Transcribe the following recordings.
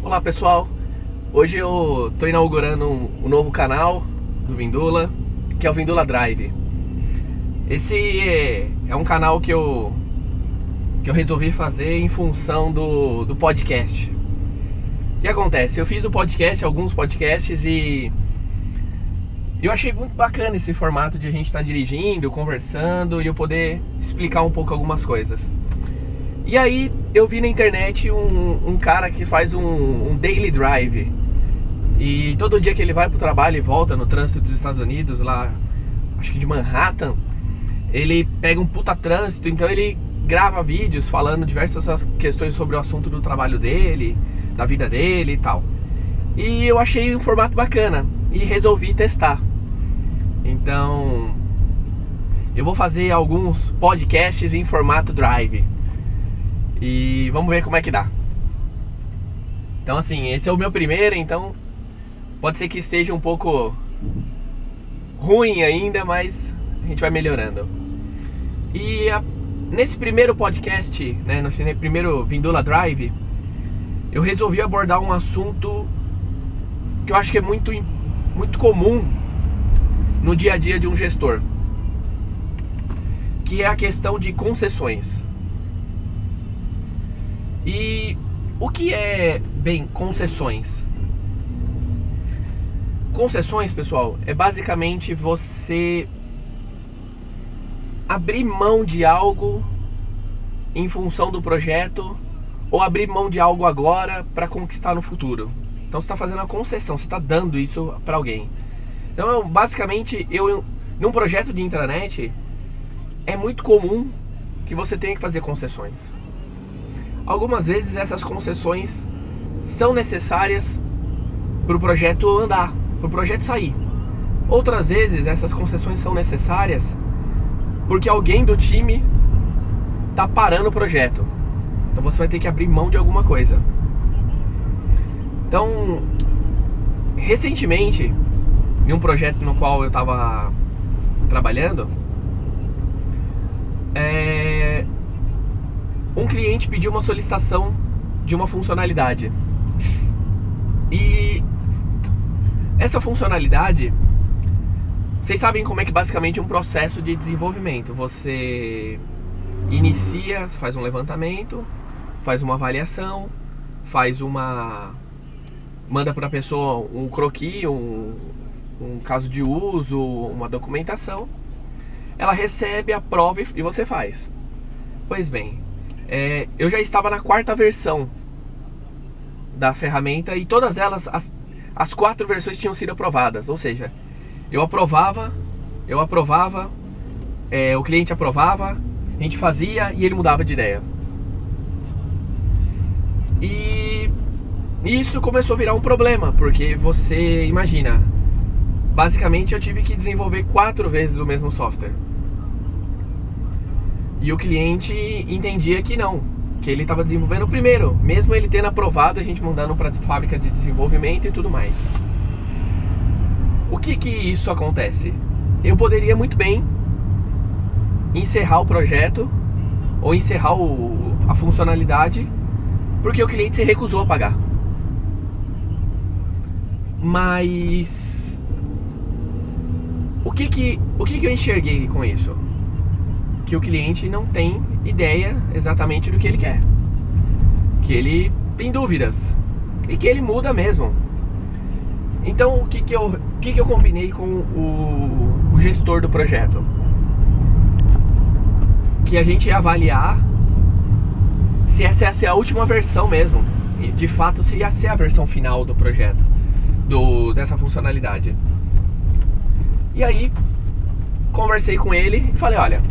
Olá pessoal, hoje eu tô inaugurando um novo canal do Vindula, que é o Vindula Drive. Esse é um canal que eu resolvi fazer em função do podcast. O que acontece? Eu fiz alguns podcasts e eu achei muito bacana esse formato de a gente estar dirigindo, conversando e eu poder explicar um pouco algumas coisas. E aí eu vi na internet um cara que faz um daily drive. E todo dia que ele vai pro trabalho e volta no trânsito dos Estados Unidos, lá, acho que de Manhattan, ele pega um puta trânsito, então ele grava vídeos falando diversas questões sobre o assunto do trabalho dele, da vida dele e tal. E eu achei um formato bacana e resolvi testar. Então, eu vou fazer alguns podcasts em formato drive. E vamos ver como é que dá. Então assim, esse é o meu primeiro, então pode ser que esteja um pouco ruim ainda, mas a gente vai melhorando. E nesse primeiro podcast, né, nesse primeiro Vindula Drive, eu resolvi abordar um assunto que eu acho que é muito comum no dia a dia de um gestor, que é a questão de concessões. E o que é, bem, concessões? Concessões, pessoal, é basicamente você abrir mão de algo em função do projeto ou abrir mão de algo agora para conquistar no futuro. Então você está fazendo a concessão, você está dando isso para alguém. Então, basicamente, num projeto de intranet, é muito comum que você tenha que fazer concessões. Algumas vezes essas concessões são necessárias para o projeto andar, para o projeto sair. Outras vezes essas concessões são necessárias porque alguém do time está parando o projeto. Então você vai ter que abrir mão de alguma coisa. Então, recentemente, em um projeto no qual eu estava trabalhando, um cliente pediu uma solicitação de uma funcionalidade. E essa funcionalidade, vocês sabem como é que basicamente é um processo de desenvolvimento. Você inicia, você faz um levantamento, faz uma avaliação, manda para a pessoa um croquis, um caso de uso, uma documentação. Ela recebe, aprova e você faz. Pois bem, eu já estava na 4ª versão da ferramenta e todas elas, as 4 versões tinham sido aprovadas. Ou seja, eu aprovava, o cliente aprovava, a gente fazia e ele mudava de ideia. E isso começou a virar um problema, porque você imagina, basicamente eu tive que desenvolver 4 vezes o mesmo software. E o cliente entendia que não, que ele estava desenvolvendo o primeiro, mesmo ele tendo aprovado, a gente mandando para a fábrica de desenvolvimento e tudo mais. O que isso acontece? Eu poderia muito bem encerrar o projeto ou encerrar a funcionalidade porque o cliente se recusou a pagar. Mas o que eu enxerguei com isso? Que o cliente não tem ideia exatamente do que ele quer, que ele tem dúvidas e que ele muda mesmo. Então o que eu combinei com o gestor do projeto? Que a gente ia avaliar se essa ia ser a última versão mesmo, e de fato se ia ser a versão final do projeto, dessa funcionalidade. E aí conversei com ele e falei, olha,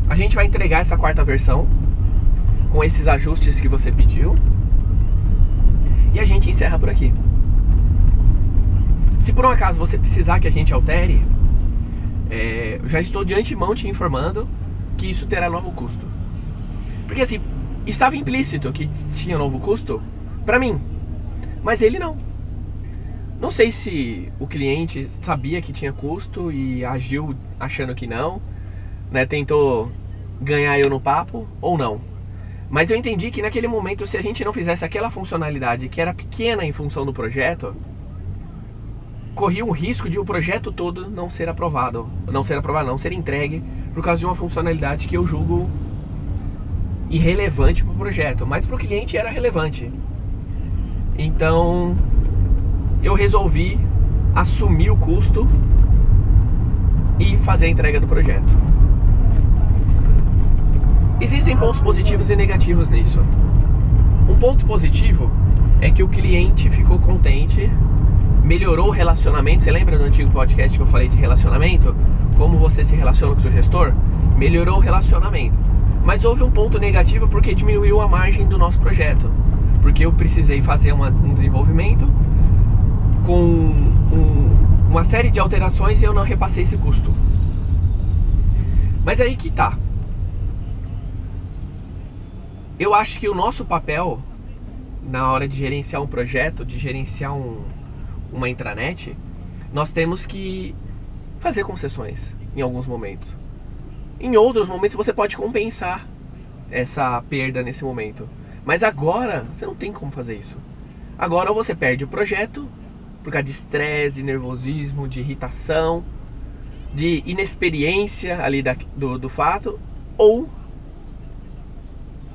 a gente vai entregar essa 4ª versão com esses ajustes que você pediu e a gente encerra por aqui. Se por um acaso você precisar que a gente altere, eu já estou de antemão te informando que isso terá novo custo. Porque assim, estava implícito que tinha novo custo para mim, mas ele não. Não sei se o cliente sabia que tinha custo e agiu achando que não, né? Tentou ganhar eu no papo ou não. Mas eu entendi que naquele momento, se a gente não fizesse aquela funcionalidade que era pequena em função do projeto, corria um risco de o projeto todo não ser aprovado. Não ser entregue por causa de uma funcionalidade que eu julgo irrelevante para o projeto, mas para o cliente era relevante. Então eu resolvi assumir o custo e fazer a entrega do projeto. Existem pontos positivos e negativos nisso. Um ponto positivo é que o cliente ficou contente, melhorou o relacionamento. Você lembra do antigo podcast que eu falei de relacionamento? Como você se relaciona com o seu gestor? Melhorou o relacionamento. Mas houve um ponto negativo porque diminuiu a margem do nosso projeto. Porque eu precisei fazer um desenvolvimento com uma série de alterações e eu não repassei esse custo. Mas aí que tá. Eu acho que o nosso papel na hora de gerenciar um projeto, de gerenciar uma intranet, nós temos que fazer concessões em alguns momentos. Em outros momentos você pode compensar essa perda nesse momento. Mas agora você não tem como fazer isso. Agora ou você perde o projeto por causa de estresse, de nervosismo, de irritação, de inexperiência ali do fato, ou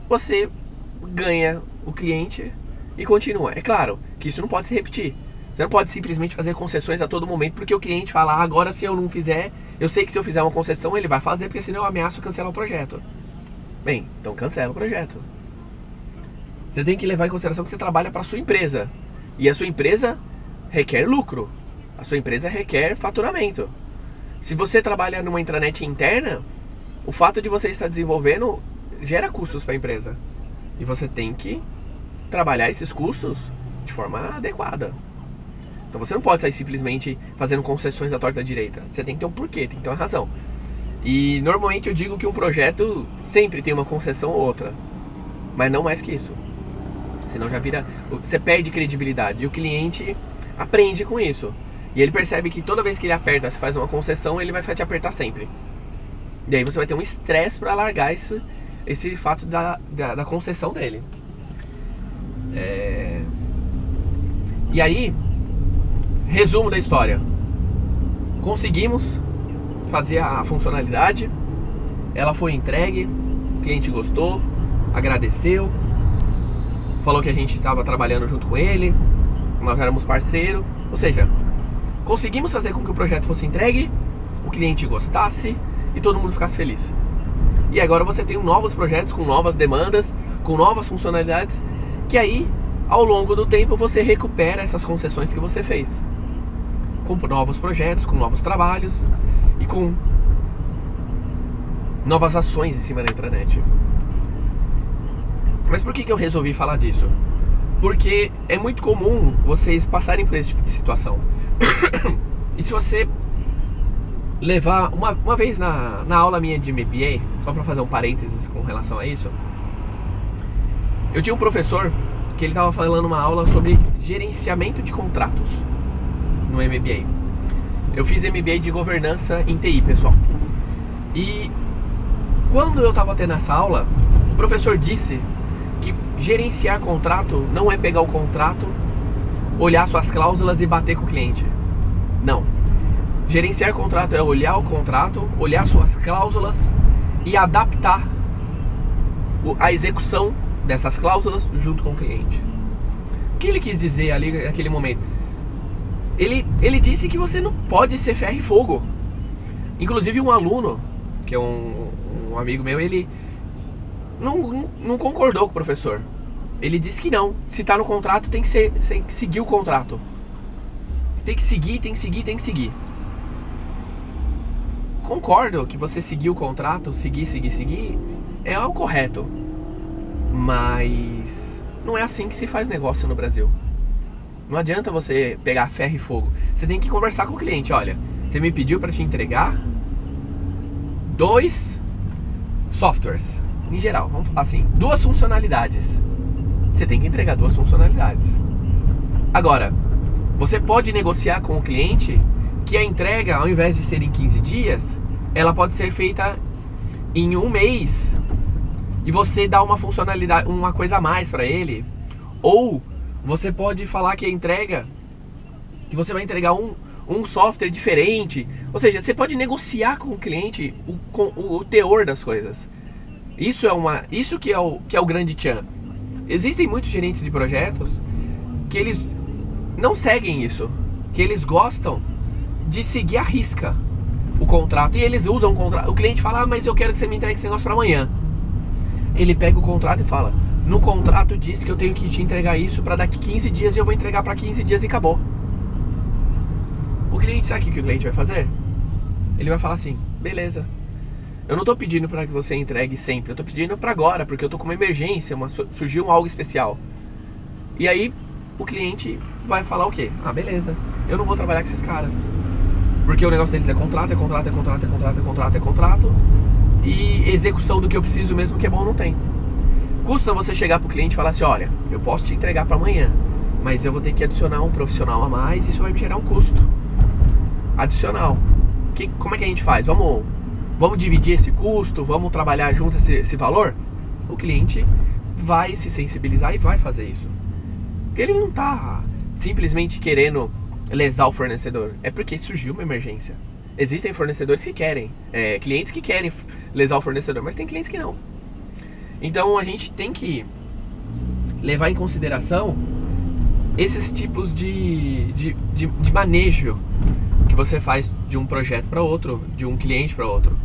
você ganha o cliente e continua. É claro que isso não pode se repetir. Você não pode simplesmente fazer concessões a todo momento, porque o cliente fala, agora se eu não fizer, eu sei que se eu fizer uma concessão ele vai fazer, porque senão eu ameaço cancelar o projeto. Bem, então cancela o projeto. Você tem que levar em consideração que você trabalha para a sua empresa. E a sua empresa requer lucro. A sua empresa requer faturamento. Se você trabalha numa intranet interna, o fato de você estar desenvolvendo gera custos para a empresa. E você tem que trabalhar esses custos de forma adequada. Então você não pode sair simplesmente fazendo concessões à torta direita. Você tem que ter um porquê, tem que ter uma razão. E normalmente eu digo que um projeto sempre tem uma concessão ou outra, mas não mais que isso. Senão já vira... Você perde credibilidade. E o cliente aprende com isso. E ele percebe que toda vez que ele aperta, se faz uma concessão, ele vai te apertar sempre. E aí você vai ter um estresse para largar esse fato da concessão dele. E aí, resumo da história. Conseguimos fazer a funcionalidade. Ela foi entregue. O cliente gostou, agradeceu, falou que a gente estava trabalhando junto com ele, nós éramos parceiro. Ou seja, conseguimos fazer com que o projeto fosse entregue, o cliente gostasse e todo mundo ficasse feliz. E agora você tem novos projetos com novas demandas, com novas funcionalidades, que aí, ao longo do tempo, você recupera essas concessões que você fez. Com novos projetos, com novos trabalhos e com novas ações em cima da intranet. Mas por que eu resolvi falar disso? Porque é muito comum vocês passarem por esse tipo de situação. E se você levar... Uma vez na aula minha de MBA, só para fazer um parênteses com relação a isso, eu tinha um professor que ele estava falando uma aula sobre gerenciamento de contratos no MBA. Eu fiz MBA de governança em TI, pessoal. E quando eu estava tendo essa aula, o professor disse que gerenciar contrato não é pegar o contrato, olhar suas cláusulas e bater com o cliente. Não. Gerenciar contrato é olhar o contrato, olhar suas cláusulas e adaptar a execução dessas cláusulas junto com o cliente. O que ele quis dizer ali naquele momento? Ele disse que você não pode ser ferro e fogo. Inclusive um aluno, que é um amigo meu, ele não concordou com o professor. Ele disse que não. Se está no contrato, tem que seguir o contrato. Tem que seguir. Concordo que você seguir o contrato, seguir, é o correto. Mas não é assim que se faz negócio no Brasil. Não adianta você pegar ferro e fogo. Você tem que conversar com o cliente. Olha, você me pediu para te entregar 2 softwares. Em geral, vamos falar assim, 2 funcionalidades. Você tem que entregar 2 funcionalidades. Agora, você pode negociar com o cliente que a entrega, ao invés de ser em 15 dias, ela pode ser feita em 1 mês. e você dá uma funcionalidade, uma coisa a mais para ele. Ou você pode falar que a entrega, que você vai entregar um software diferente. Ou seja, você pode negociar com o cliente o teor das coisas. Isso que é o grande tchan. Existem muitos gerentes de projetos que eles não seguem isso, que eles gostam de seguir à risca o contrato, e eles usam o contrato. O cliente fala, mas eu quero que você me entregue esse negócio para amanhã. Ele pega o contrato e fala, no contrato diz que eu tenho que te entregar isso para daqui 15 dias e eu vou entregar para 15 dias e acabou. O cliente, sabe o que o cliente vai fazer? Ele vai falar assim, beleza, eu não tô pedindo para que você entregue sempre, eu tô pedindo para agora, porque eu tô com uma emergência, surgiu algo especial. E aí o cliente vai falar o quê? Ah, beleza, eu não vou trabalhar com esses caras, porque o negócio deles é contrato, e execução do que eu preciso mesmo que é bom não tem. Custa você chegar pro cliente e falar assim, olha, eu posso te entregar para amanhã, mas eu vou ter que adicionar um profissional a mais, isso vai me gerar um custo adicional. Como é que a gente faz? Vamos dividir esse custo, vamos trabalhar junto esse valor? O cliente vai se sensibilizar e vai fazer isso. Porque ele não tá simplesmente querendo lesar o fornecedor, é porque surgiu uma emergência. Existem fornecedores que querem, clientes que querem lesar o fornecedor, mas tem clientes que não. Então a gente tem que levar em consideração esses tipos de manejo que você faz de um projeto para outro, de um cliente para outro.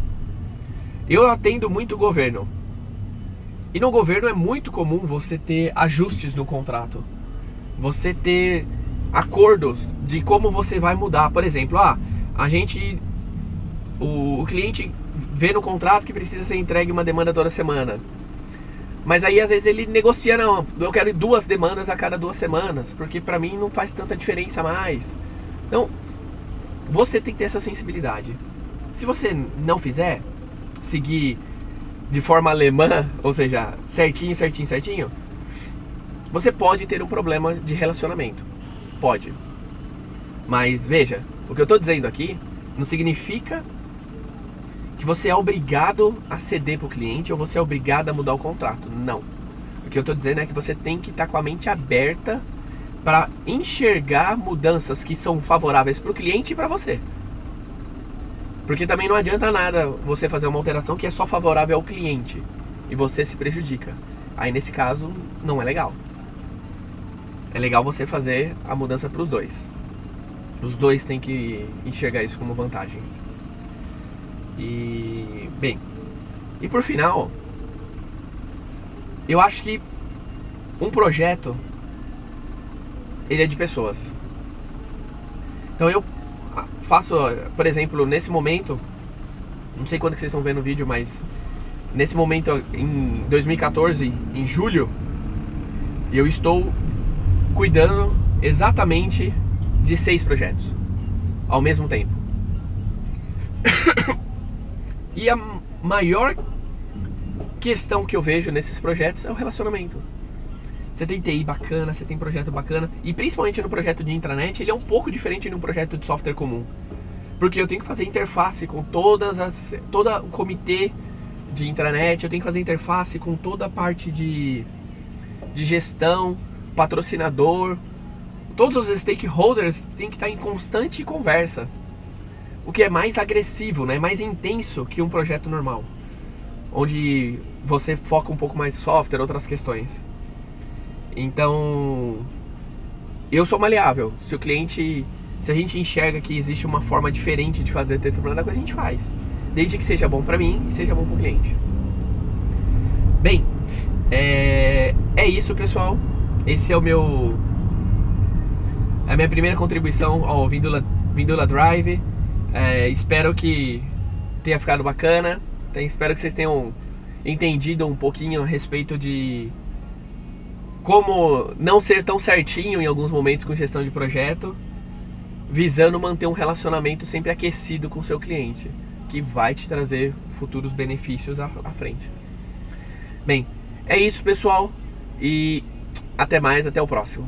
Eu atendo muito governo, e no governo é muito comum você ter ajustes no contrato, você ter acordos de como você vai mudar. Por exemplo, o cliente vê no contrato que precisa ser entregue uma demanda toda semana, mas aí às vezes ele negocia, não, eu quero 2 demandas a cada 2 semanas, porque pra mim não faz tanta diferença mais. Então, você tem que ter essa sensibilidade. Se você não fizer, seguir de forma alemã, ou seja, certinho, você pode ter um problema de relacionamento. Pode. Mas veja, o que eu tô dizendo aqui não significa que você é obrigado a ceder pro cliente ou você é obrigado a mudar o contrato. Não. O que eu tô dizendo é que você tem que estar com a mente aberta para enxergar mudanças que são favoráveis pro cliente e para você. Porque também não adianta nada você fazer uma alteração que é só favorável ao cliente e você se prejudica. Aí nesse caso não é legal. É legal você fazer a mudança para os dois. Os dois têm que enxergar isso como vantagens. E bem, e por final, eu acho que um projeto, ele é de pessoas. Então eu faço, por exemplo, nesse momento, não sei quando que vocês estão vendo o vídeo, mas nesse momento, em 2014, em julho, eu estou cuidando exatamente de 6 projetos ao mesmo tempo. E a maior questão que eu vejo nesses projetos é o relacionamento. Você tem TI bacana, você tem projeto bacana, e principalmente no projeto de intranet, ele é um pouco diferente de um projeto de software comum. Porque eu tenho que fazer interface com todo o comitê de intranet, eu tenho que fazer interface com toda a parte de gestão, patrocinador, todos os stakeholders têm que estar em constante conversa. O que é mais agressivo, né? Mais intenso que um projeto normal, onde você foca um pouco mais em software, outras questões. Então, eu sou maleável. Se a gente enxerga que existe uma forma diferente de fazer determinada coisa, a gente faz, desde que seja bom pra mim e seja bom pro cliente. Bem, é isso, pessoal. Esse é a minha primeira contribuição ao Vindula Drive. Espero que tenha ficado bacana. Espero que vocês tenham entendido um pouquinho a respeito de como não ser tão certinho em alguns momentos com gestão de projeto, visando manter um relacionamento sempre aquecido com o seu cliente, que vai te trazer futuros benefícios à frente. Bem, é isso, pessoal, e até mais, até o próximo.